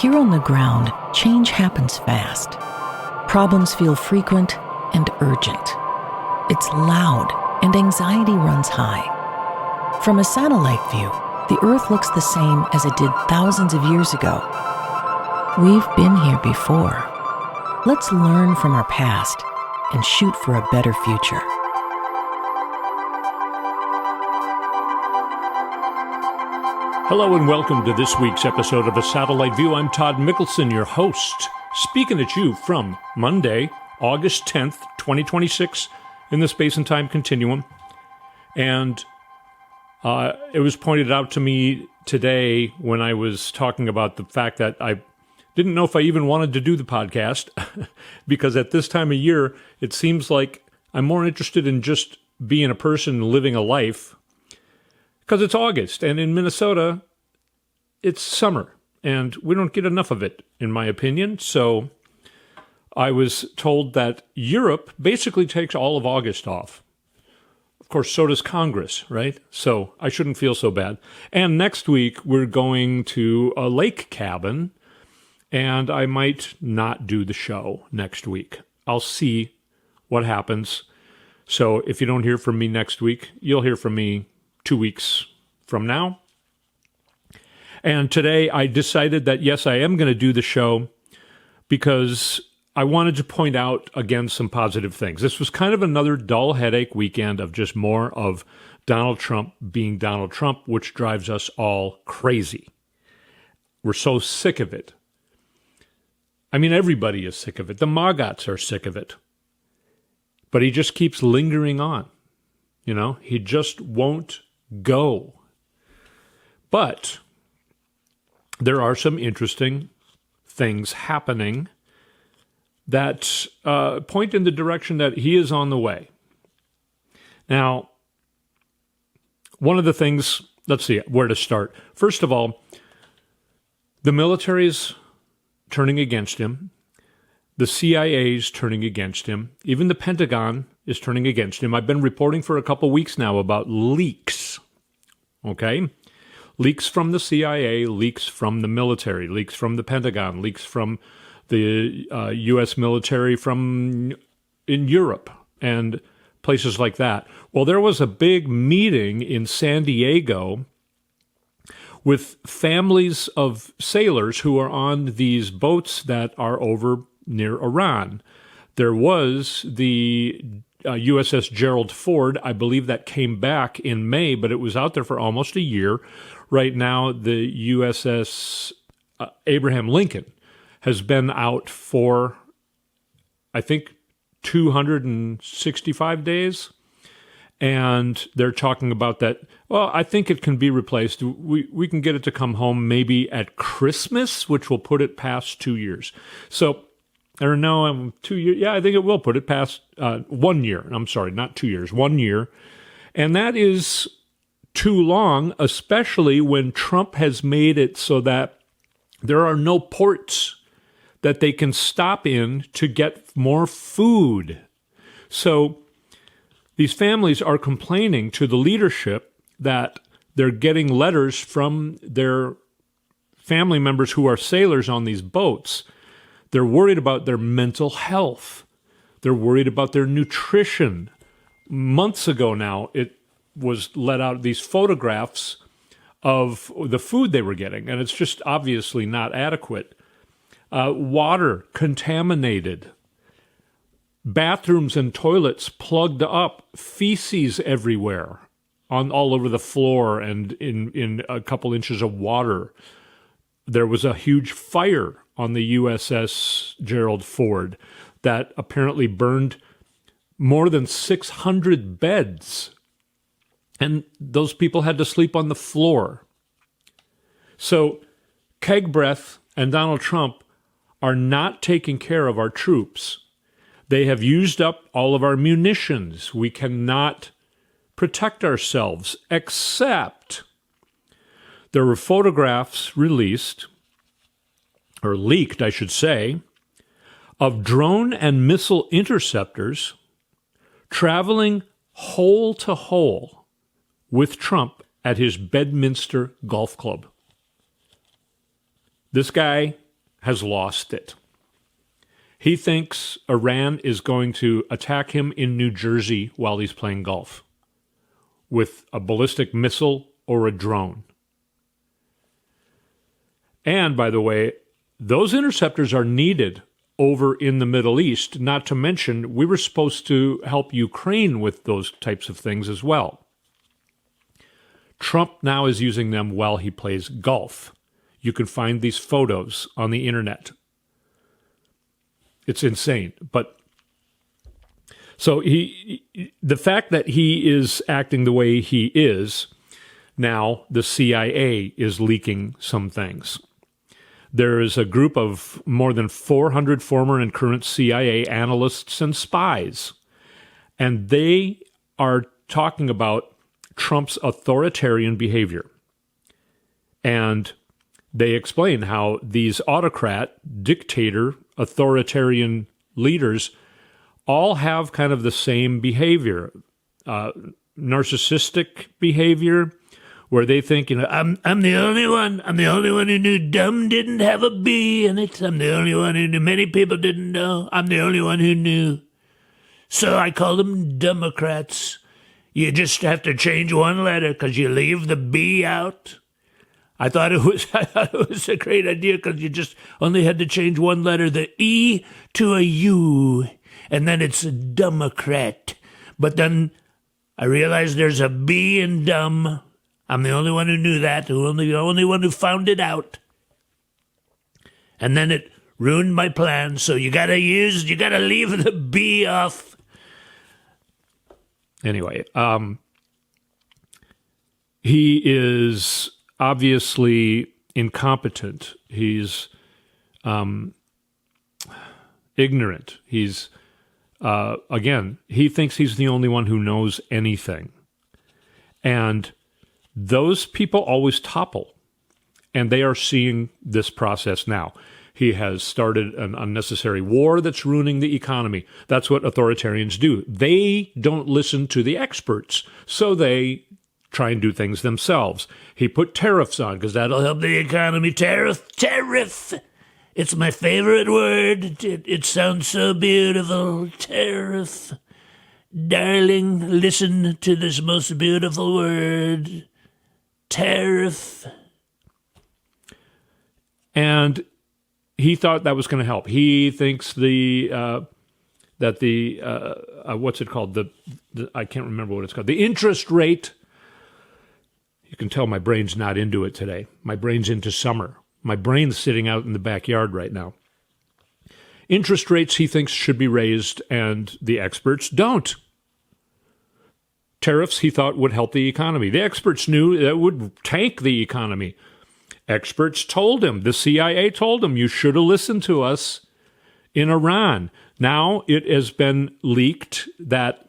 Here on the ground, change happens fast. Problems feel frequent and urgent. It's loud and anxiety runs high. From a satellite view, the Earth looks the same as it did thousands of years ago. We've been here before. Let's learn from our past and shoot for a better future. Hello and welcome to this week's episode of A Satellite View. I'm Todd Mickelson, your host, speaking at you from Monday, August 10th, 2026, in the space and time continuum. And it was pointed out to me today when I was talking about the fact that I didn't know if I even wanted to do the podcast, because at this time of year, it seems like I'm more interested in just being a person living a life. Because it's August, and in Minnesota, it's summer, and we don't get enough of it, in my opinion. So I was told that Europe basically takes all of August off. Of course, so does Congress, right? So I shouldn't feel so bad. And next week, we're going to a lake cabin, and I might not do the show next week. I'll see what happens. So if you don't hear from me next week, you'll hear from me 2 weeks from now. And today I decided that, yes, I am going to do the show because I wanted to point out, again, some positive things. This was kind of another dull headache weekend of just more of Donald Trump being Donald Trump, which drives us all crazy. We're so sick of it. I mean, everybody is sick of it. The maggots are sick of it. But he just keeps lingering on. You know, he just won't go. But there are some interesting things happening that point in the direction that he is on the way. Now, one of the things, let's see where to start. First of all, the military's turning against him. The CIA's turning against him. Even the Pentagon is turning against him. I've been reporting for a couple weeks now about leaks. Okay? Leaks from the CIA, leaks from the military, leaks from the Pentagon, leaks from the U.S. military from in Europe and places like that. Well, there was a big meeting in San Diego with families of sailors who are on these boats that are over near Iran. There was the USS Gerald Ford, I believe that came back in May, but it was out there for almost a year. Right now, the USS Abraham Lincoln has been out for, I think, 265 days. And they're talking about that. Well, I think it can be replaced. We can get it to come home maybe at Christmas, which will put it past 2 years. So, or no, 2 years. Yeah, I think it will put it past 1 year. I'm sorry, not 2 years, 1 year. And that is too long, especially when Trump has made it so that there are no ports that they can stop in to get more food. So these families are complaining to the leadership that they're getting letters from their family members who are sailors on these boats. They're worried about their mental health. They're worried about their nutrition. Months ago now, it was let out these photographs of the food they were getting, and it's just obviously not adequate. Water contaminated. Bathrooms and toilets plugged up. Feces everywhere, all over the floor and in a couple inches of water. There was a huge fire on the USS Gerald Ford that apparently burned more than 600 beds. And those people had to sleep on the floor. So Keg Breath and Donald Trump are not taking care of our troops. They have used up all of our munitions. We cannot protect ourselves, except there were photographs released, or leaked, I should say, of drone and missile interceptors traveling hole to hole with Trump at his Bedminster Golf Club. This guy has lost it. He thinks Iran is going to attack him in New Jersey while he's playing golf with a ballistic missile or a drone. And, by the way, those interceptors are needed over in the Middle East, not to mention we were supposed to help Ukraine with those types of things as well. Trump now is using them while he plays golf. You can find these photos on the internet. It's insane. But so the fact that he is acting the way he is, now the CIA is leaking some things. There is a group of more than 400 former and current CIA analysts and spies, and they are talking about Trump's authoritarian behavior. And they explain how these autocrat, dictator, authoritarian leaders all have kind of the same behavior, narcissistic behavior, where they think, I'm the only one. I'm the only one who knew dumb didn't have a B in it. I'm the only one who knew many people didn't know. I'm the only one who knew. So I call them Democrats. You just have to change one letter because you leave the B out. I thought it was a great idea because you just only had to change one letter, the E to a U, and then it's a Democrat. But then I realized there's a B in dumb. I'm the only one who knew that, the only one who found it out. And then it ruined my plan, so you gotta leave the B off. Anyway, he is obviously incompetent. He's ignorant. He's, again, he thinks he's the only one who knows anything. And those people always topple, and they are seeing this process now. He has started an unnecessary war that's ruining the economy. That's what authoritarians do. They don't listen to the experts, so they try and do things themselves. He put tariffs on because that'll help the economy. Tariff. It's my favorite word. It sounds so beautiful. Tariff. Darling, listen to this most beautiful word. Tariff. And he thought that was going to help. He thinks what's it called? I can't remember what it's called. The interest rate. You can tell my brain's not into it today. My brain's into summer. My brain's sitting out in the backyard right now. Interest rates, he thinks, should be raised, and the experts don't. Tariffs, he thought, would help the economy. The experts knew that would tank the economy. Experts told him, the CIA told him, you should have listened to us in Iran. Now it has been leaked that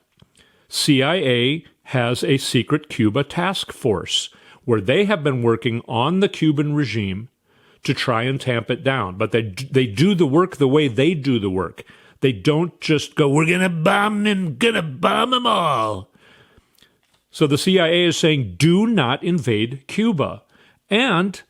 CIA has a secret Cuba task force where they have been working on the Cuban regime to try and tamp it down. But they do the work the way they do the work. They don't just go, we're going to bomb them all. So the CIA is saying, do not invade Cuba. And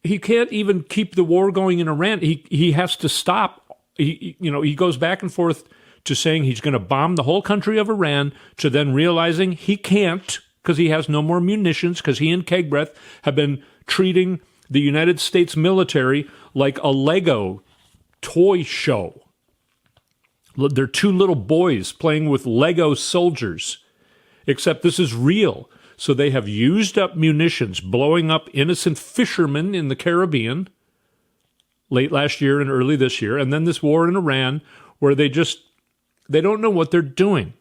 he can't even keep the war going in Iran. He has to stop. He goes back and forth to saying he's going to bomb the whole country of Iran, to then realizing he can't because he has no more munitions, because he and Kegbreath have been treating the United States military like a Lego toy show. They're two little boys playing with Lego soldiers, except this is real. So they have used up munitions, blowing up innocent fishermen in the Caribbean late last year and early this year, and then this war in Iran where they don't know what they're doing.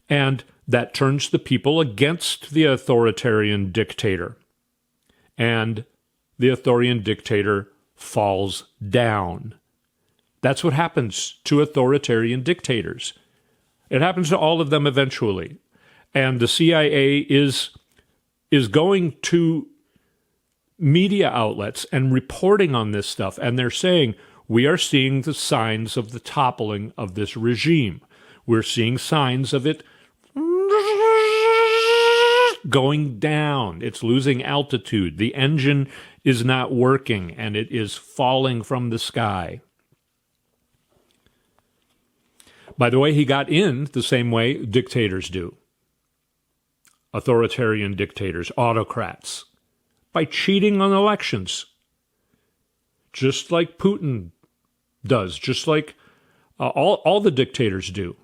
And that turns the people against the authoritarian dictator. And the authoritarian dictator falls down. That's what happens to authoritarian dictators. It happens to all of them eventually. And the CIA is going to media outlets and reporting on this stuff. And they're saying, we are seeing the signs of the toppling of this regime. We're seeing signs of it going down. It's losing altitude. The engine is not working, and it is falling from the sky. By the way, he got in the same way dictators do. Authoritarian dictators, autocrats, by cheating on elections. Just like Putin does, just like all the dictators do.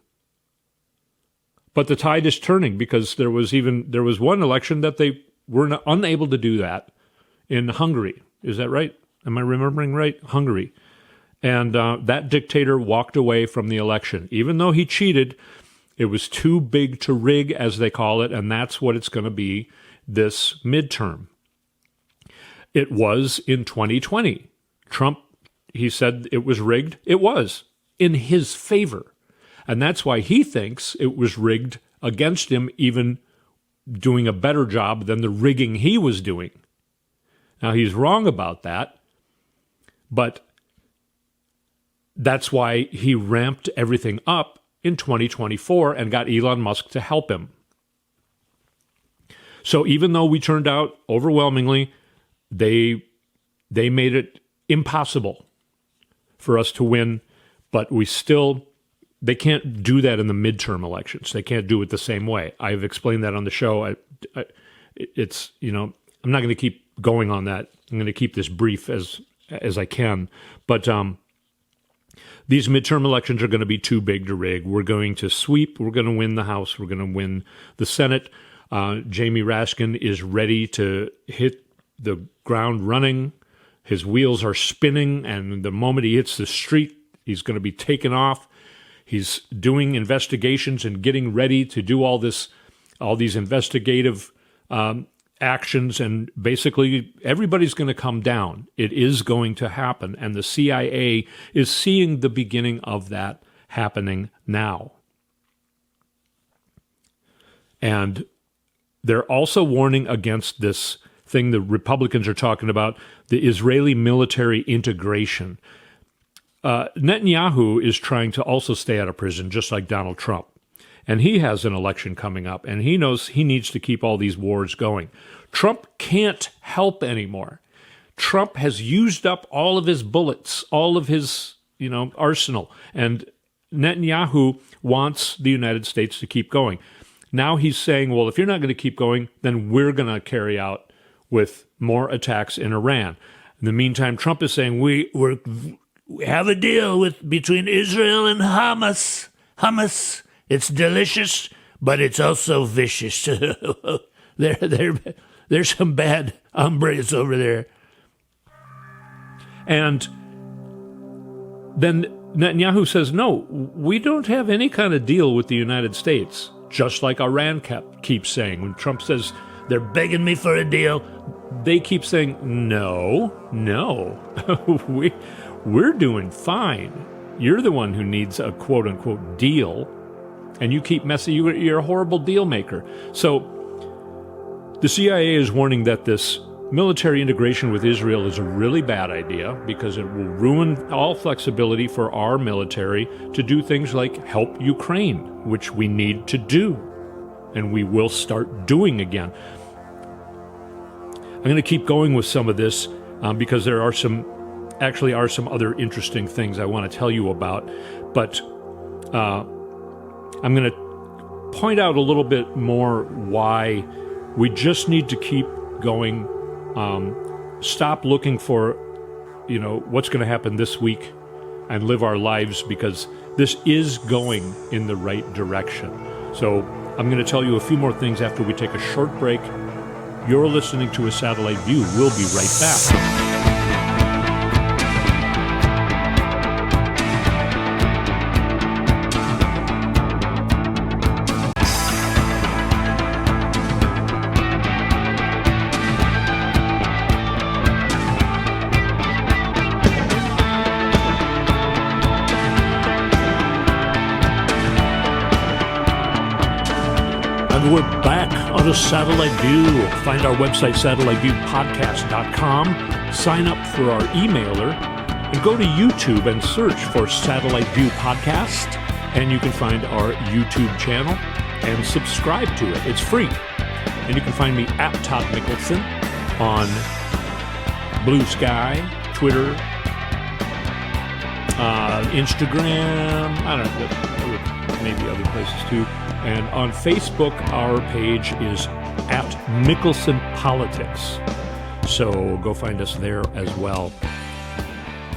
But the tide is turning, because there was one election that they were unable to do that in Hungary. Is that right? Am I remembering right? Hungary. And that dictator walked away from the election. Even though he cheated, it was too big to rig, as they call it, and that's what it's going to be this midterm. It was in 2020. Trump, he said it was rigged. It was, in his favor. And that's why he thinks it was rigged against him, even doing a better job than the rigging he was doing. Now, he's wrong about that, but that's why he ramped everything up in 2024 and got Elon Musk to help him. So even though we turned out overwhelmingly, they made it impossible for us to win, but they can't do that in the midterm elections. They can't do it the same way. I've explained that on the show. I'm not going to keep going on that. I'm going to keep this brief as I can. But these midterm elections are going to be too big to rig. We're going to sweep. We're going to win the House. We're going to win the Senate. Jamie Raskin is ready to hit the ground running. His wheels are spinning, and the moment he hits the street, he's going to be taken off. He's doing investigations and getting ready to do all these investigative actions, and basically everybody's going to come down. It is going to happen, and the CIA is seeing the beginning of that happening now. And they're also warning against this thing the Republicans are talking about, the Israeli military integration. Netanyahu is trying to also stay out of prison, just like Donald Trump. And he has an election coming up, and he knows he needs to keep all these wars going. Trump can't help anymore. Trump has used up all of his bullets, all of his, arsenal. And Netanyahu wants the United States to keep going. Now he's saying, well, if you're not going to keep going, then we're going to carry out with more attacks in Iran. In the meantime, Trump is saying, we have a deal between Israel and Hamas. Hamas, it's delicious, but it's also vicious. There's some bad hombres over there. And then Netanyahu says, no, we don't have any kind of deal with the United States, just like Iran keeps saying. When Trump says, they're begging me for a deal, they keep saying, no, we're doing fine. You're the one who needs a quote-unquote deal, and you keep messing. You're a horrible deal maker. So the CIA is warning that this military integration with Israel is a really bad idea, because it will ruin all flexibility for our military to do things like help Ukraine, which we need to do, and we will start doing again. I'm going to keep going with some of this because there are some other interesting things I want to tell you about. But I'm going to point out a little bit more why we just need to keep going. Stop looking for, what's going to happen this week, and live our lives, because this is going in the right direction. So I'm going to tell you a few more things after we take a short break. You're listening to A Satellite View. We'll be right back. And we're back on A Satellite View. Find our website, satelliteviewpodcast.com. Sign up for our emailer, and go to YouTube and search for Satellite View Podcast. And you can find our YouTube channel and subscribe to it. It's free. And you can find me at Todd Mickelson on Blue Sky, Twitter, Instagram, I don't know, maybe other places too. And on Facebook, our page is at Mickelson Politics. So go find us there as well.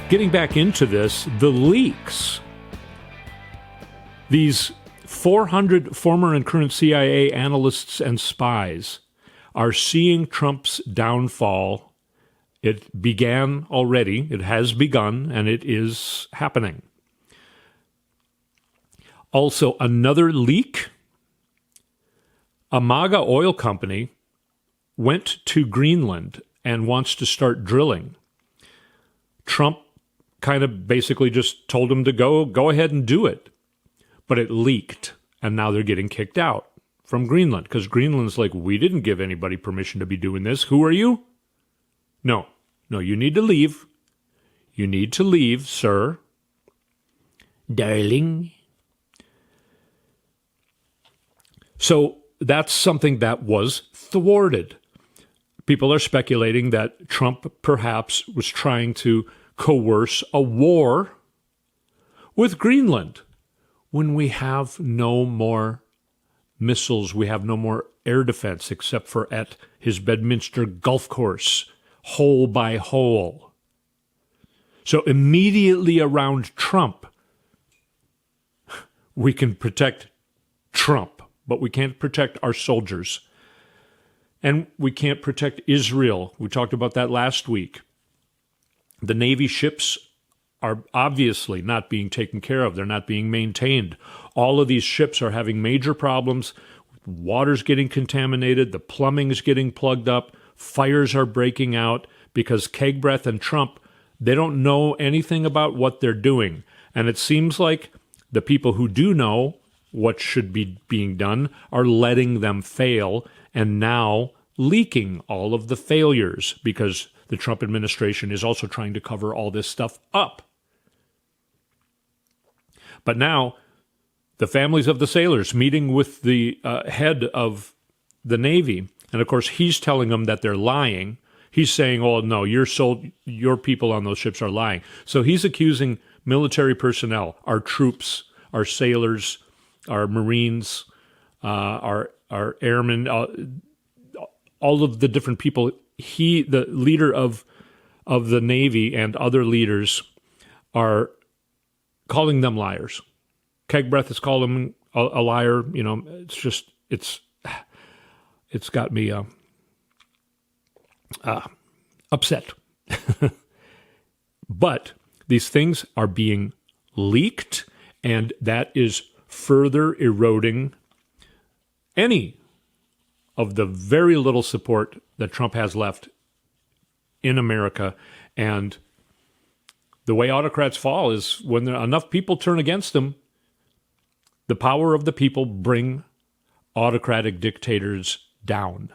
Getting back into this, the leaks. These 400 former and current CIA analysts and spies are seeing Trump's downfall. It began already, it has begun, and it is happening. Also, another leak. A MAGA oil company went to Greenland and wants to start drilling. Trump kind of basically just told him to go ahead and do it. But it leaked, and now they're getting kicked out from Greenland because Greenland's like, we didn't give anybody permission to be doing this. Who are you? No, you need to leave. You need to leave, sir. Darling. So that's something that was thwarted. People are speculating that Trump perhaps was trying to coerce a war with Greenland when we have no more missiles, we have no more air defense except for at his Bedminster golf course, hole by hole. So immediately around Trump, we can protect Trump, but we can't protect our soldiers. And we can't protect Israel. We talked about that last week. The Navy ships are obviously not being taken care of. They're not being maintained. All of these ships are having major problems. Water's getting contaminated. The plumbing is getting plugged up. Fires are breaking out because Kegbreath and Trump, they don't know anything about what they're doing. And it seems like the people who do know what should be being done are letting them fail and now leaking all of the failures because the Trump administration is also trying to cover all this stuff up. But now, the families of the sailors meeting with the head of the Navy, and of course he's telling them that they're lying. He's saying, oh, no, your people on those ships are lying. So he's accusing military personnel, our troops, our sailors, our Marines, our airmen, all of the different people. He, the leader of the Navy and other leaders, are calling them liars. Kegbreath has called him a liar. You know, it's got me upset. But these things are being leaked, and that is further eroding any of the very little support that Trump has left in America. And the way autocrats fall is when enough people turn against them, the power of the people bring autocratic dictators down.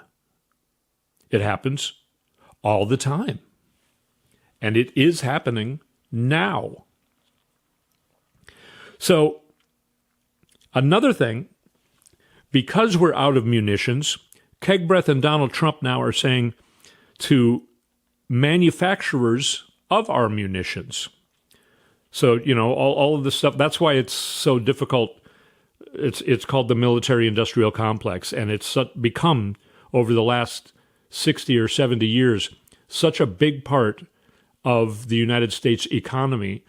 It happens all the time. And it is happening now. So, another thing, because we're out of munitions, Kegbreath and Donald Trump now are saying to manufacturers of our munitions. So, you know, all of this stuff, that's why it's so difficult. It's called the military-industrial complex, and it's become, over the last 60 or 70 years, such a big part of the United States economy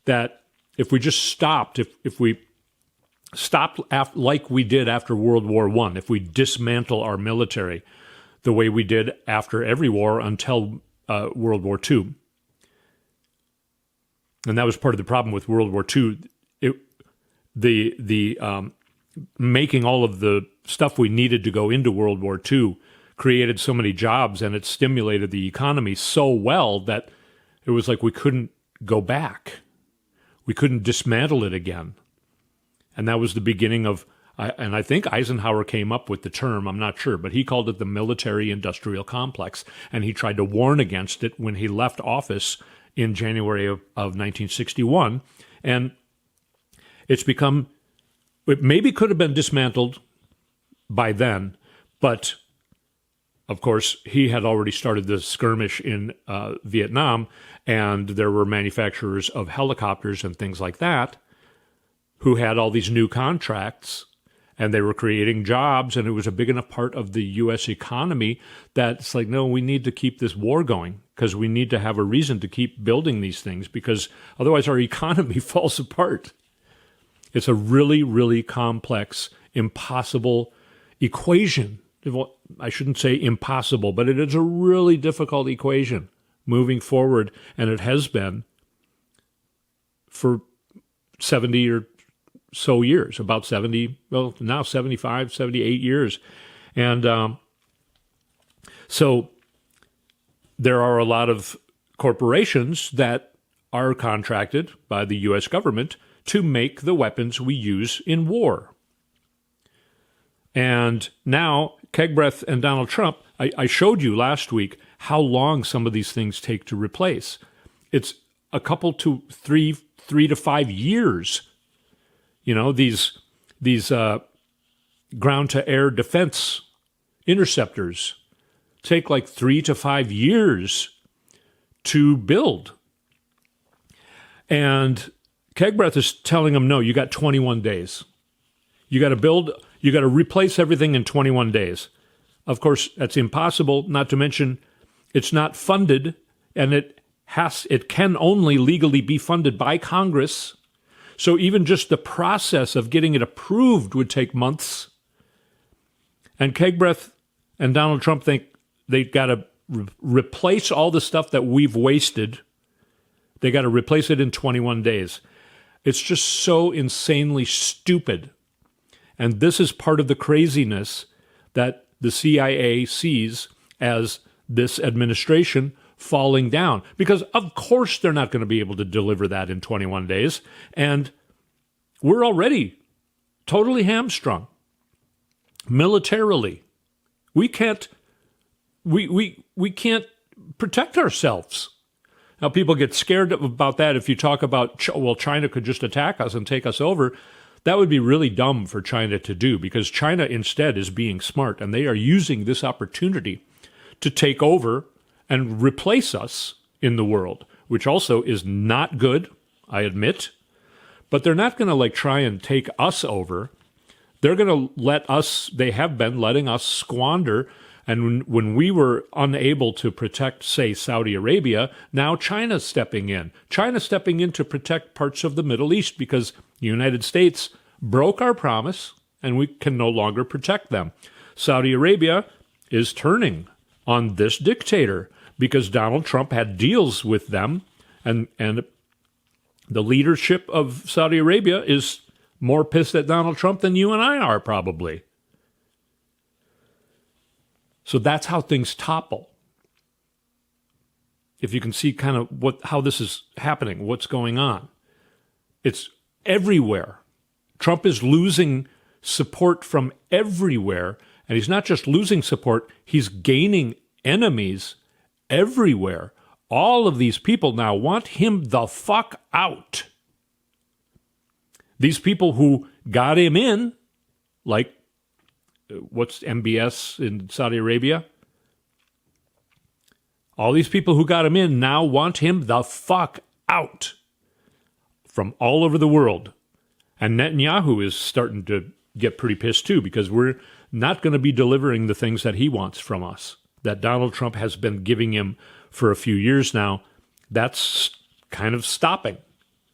that if we just stopped, if we stopped like we did after World War I, if we dismantle our military the way we did after every war until World War II, and that was part of the problem with World War II, making all of the stuff we needed to go into World War II created so many jobs, and it stimulated the economy so well that it was like we couldn't go back. We couldn't dismantle it again. And that was the beginning of, and I think Eisenhower came up with the term, I'm not sure, but he called it the military-industrial complex, and he tried to warn against it when he left office in January of 1961. And it's become, it maybe could have been dismantled by then, but of course, he had already started the skirmish in Vietnam, and there were manufacturers of helicopters and things like that who had all these new contracts, and they were creating jobs, and it was a big enough part of the U.S. economy that it's like, no, we need to keep this war going because we need to have a reason to keep building these things because otherwise our economy falls apart. It's a really, really complex, impossible equation. Well, I shouldn't say impossible, but it is a really difficult equation moving forward, and it has been for 70 or so years, about 70, well, now 75, 78 years. And so there are a lot of corporations that are contracted by the U.S. government to make the weapons we use in war. And now Kegbreath and Donald Trump, I showed you last week how long some of these things take to replace. It's a couple to three to 5 years. You know, these ground-to-air defense interceptors take like 3 to 5 years to build. And Kegbreath is telling them, no, you got 21 days. You got to replace everything in 21 days. Of course, that's impossible, not to mention it's not funded, and it can only legally be funded by Congress. So even just the process of getting it approved would take months. And Kegbreath and Donald Trump think they've got to replace all the stuff that we've wasted. They got to replace it in 21 days. It's just so insanely stupid. And this is part of the craziness that the CIA sees as this administration falling down. Because, of course, they're not going to be able to deliver that in 21 days. And we're already totally hamstrung militarily. We can't protect ourselves. Now, people get scared about that if you talk about, well, China could just attack us and take us over. That would be really dumb for China to do because China instead is being smart, and they are using this opportunity to take over and replace us in the world, which also is not good, I admit. But they're not going to try and take us over. They're going to let us, they have been letting us squander. And when we were unable to protect, say, Saudi Arabia, now China's stepping in. China's stepping in to protect parts of the Middle East because the United States broke our promise and we can no longer protect them. Saudi Arabia is turning on this dictator because Donald Trump had deals with them, and the leadership of Saudi Arabia is more pissed at Donald Trump than you and I are probably. So that's how things topple. If you can see kind of how this is happening, what's going on. It's everywhere. Trump is losing support from everywhere, and he's not just losing support, he's gaining enemies everywhere. All of these people now want him the fuck out. These people who got him in, like what's MBS in Saudi Arabia? All these people who got him in now want him the fuck out from all over the world. And Netanyahu is starting to get pretty pissed too because we're not going to be delivering the things that he wants from us, that Donald Trump has been giving him for a few years now. That's kind of stopping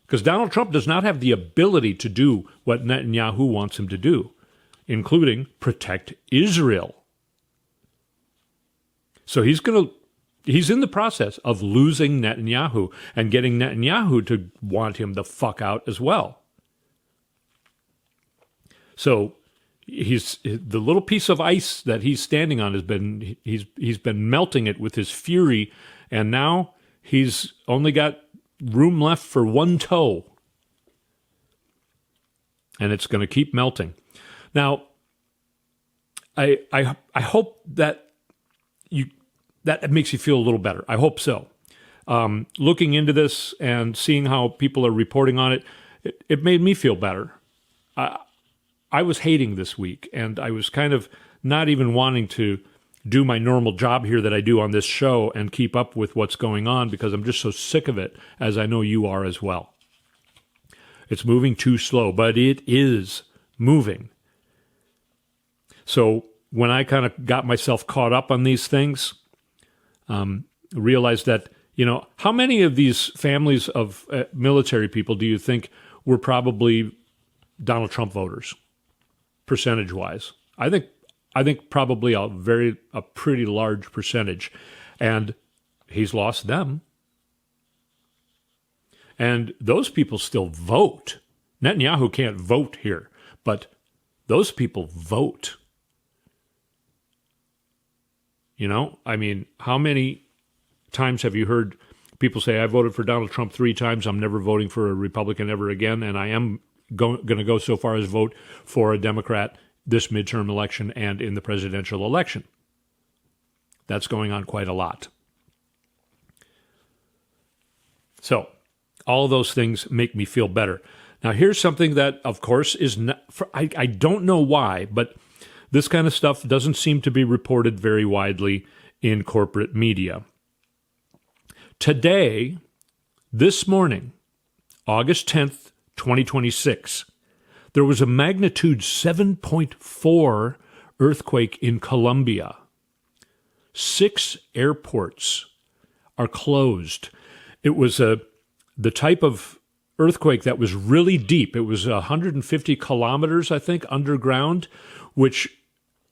because Donald Trump does not have the ability to do what Netanyahu wants him to do, including protect Israel. So he's in the process of losing Netanyahu and getting Netanyahu to want him the fuck out as well. So the little piece of ice that he's standing on he's been melting it with his fury, and now he's only got room left for one toe. And it's going to keep melting. Now, I hope that that makes you feel a little better. I hope so. Looking into this and seeing how people are reporting on it made me feel better. I was hating this week, and I was kind of not even wanting to do my normal job here that I do on this show and keep up with what's going on because I'm just so sick of it, as I know you are as well. It's moving too slow, but it is moving. So when I kind of got myself caught up on these things, realized that, how many of these families of military people do you think were probably Donald Trump voters, percentage-wise? I think probably a pretty large percentage, and he's lost them. And those people still vote. Netanyahu can't vote here, but those people vote. How many times have you heard people say, I voted for Donald Trump 3 times, I'm never voting for a Republican ever again, and I am going to go so far as vote for a Democrat this midterm election and in the presidential election. That's going on quite a lot. So, all of those things make me feel better. Now, here's something that, of course, is not, I don't know why, but this kind of stuff doesn't seem to be reported very widely in corporate media. Today, this morning, August 10th, 2026, there was a magnitude 7.4 earthquake in Colombia. 6 airports are closed. It was the type of earthquake that was really deep. It was 150 kilometers, I think, underground, which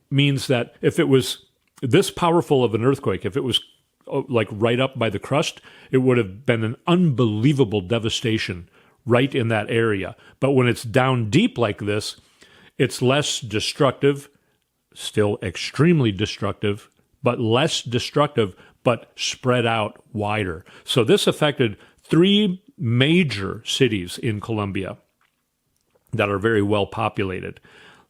means that if it was this powerful of an earthquake, if it was like right up by the crust, it would have been an unbelievable devastation right in that area. But when it's down deep like this, it's less destructive, still extremely destructive, but less destructive, but spread out wider. So this affected 3 major cities in Colombia that are very well populated.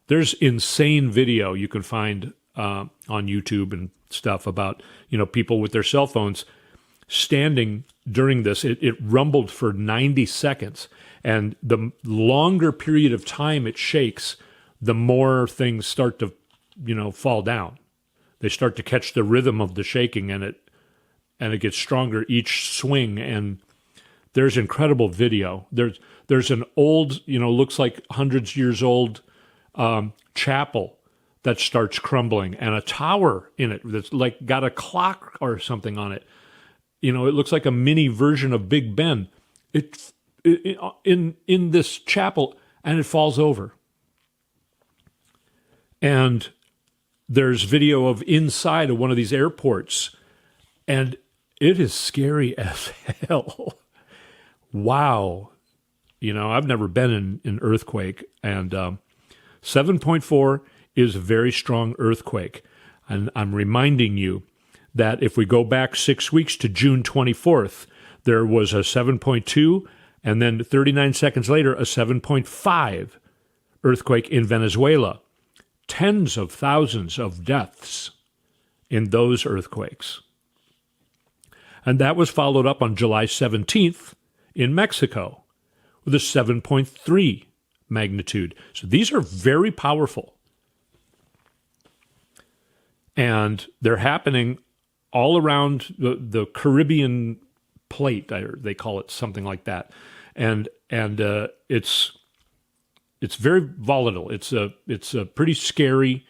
There's insane video you can find on YouTube and stuff about, people with their cell phones standing during this. It rumbled for 90 seconds. And the longer period of time it shakes, the more things start to, fall down. They start to catch the rhythm of the shaking, and it gets stronger each swing. And there's incredible video. There's an old, looks like hundreds years old chapel that starts crumbling, and a tower in it that's like got a clock or something on it. It looks like a mini version of Big Ben. In this chapel, and it falls over. And there's video of inside of one of these airports, and it is scary as hell. Wow. I've never been in an earthquake, and 7.4 is a very strong earthquake. And I'm reminding you that if we go back 6 weeks to June 24th, there was a 7.2, and then 39 seconds later, a 7.5 earthquake in Venezuela. Tens of thousands of deaths in those earthquakes. And that was followed up on July 17th in Mexico with a 7.3 magnitude. So these are very powerful. And they're happening all around the Caribbean plate, they call it something like that. And it's very volatile. It's a pretty scary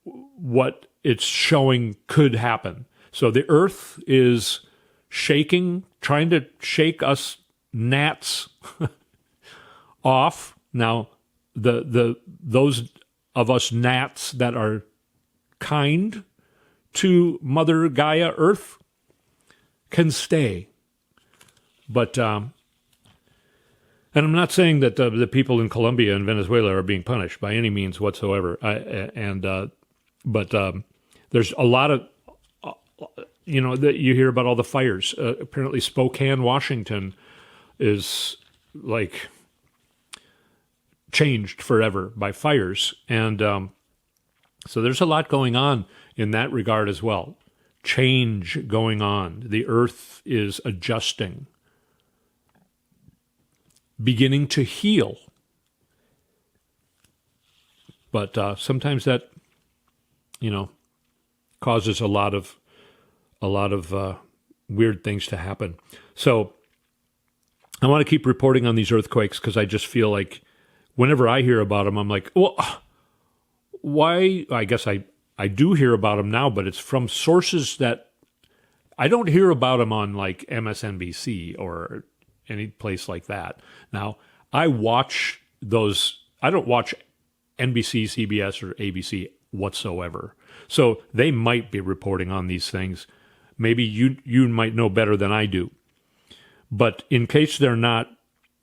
what it's showing could happen. So the earth is shaking, trying to shake us gnats off. Now, those of us gnats that are kind to Mother Gaia Earth can stay. But and I'm not saying that the people in Colombia and Venezuela are being punished by any means whatsoever. But there's a lot of, that you hear about all the fires. Apparently Spokane, Washington is like changed forever by fires. And so there's a lot going on in that regard as well. Change going on. The earth is adjusting, beginning to heal. But sometimes that, causes a lot of weird things to happen. So I want to keep reporting on these earthquakes because I just feel like whenever I hear about them, I'm like, well, why? I guess I do hear about them now, but it's from sources that I don't hear about them on like MSNBC or any place like that. Now, I watch those. I don't watch NBC, CBS, or ABC whatsoever. So they might be reporting on these things. Maybe you might know better than I do. But in case they're not,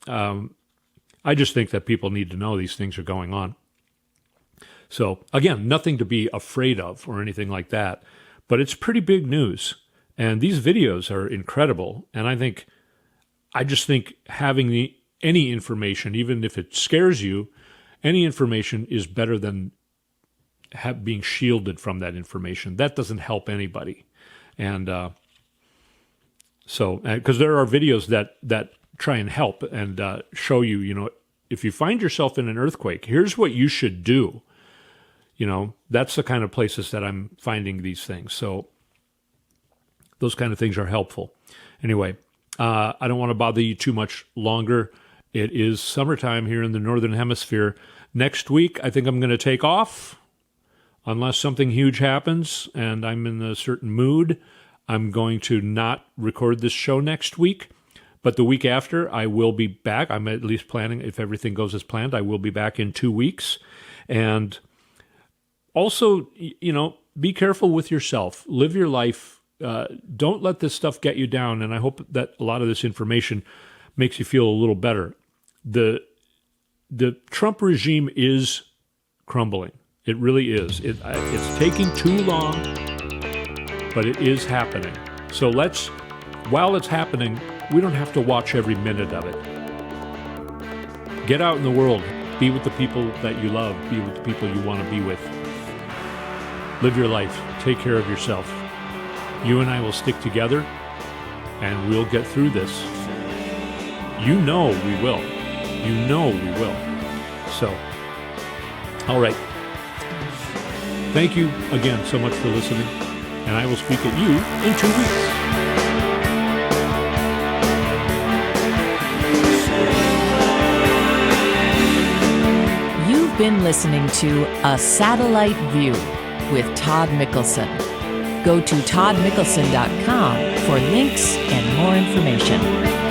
I just think that people need to know these things are going on. So again, nothing to be afraid of or anything like that. But it's pretty big news. And these videos are incredible. And I just think having any information, even if it scares you, any information is better than being shielded from that information. That doesn't help anybody. And so, because there are videos that try and help and show you, if you find yourself in an earthquake, here's what you should do. That's the kind of places that I'm finding these things. So those kind of things are helpful. Anyway, I don't want to bother you too much longer. It is summertime here in the Northern Hemisphere. Next week, I think I'm going to take off. Unless something huge happens and I'm in a certain mood, I'm going to not record this show next week. But the week after, I will be back. I'm at least planning, if everything goes as planned, I will be back in 2 weeks. And also, be careful with yourself. Live your life. Don't let this stuff get you down. And I hope that a lot of this information makes you feel a little better. The Trump regime is crumbling. It really is. It's taking too long, but it is happening. So while it's happening, we don't have to watch every minute of it. Get out in the world. Be with the people that you love. Be with the people you want to be with. Live your life. Take care of yourself. You and I will stick together, and we'll get through this. You know we will. You know we will. So, all right. Thank you again so much for listening, and I will speak at you in 2 weeks. You've been listening to A Satellite View with Todd Mickelson. Go to toddmickelson.com for links and more information.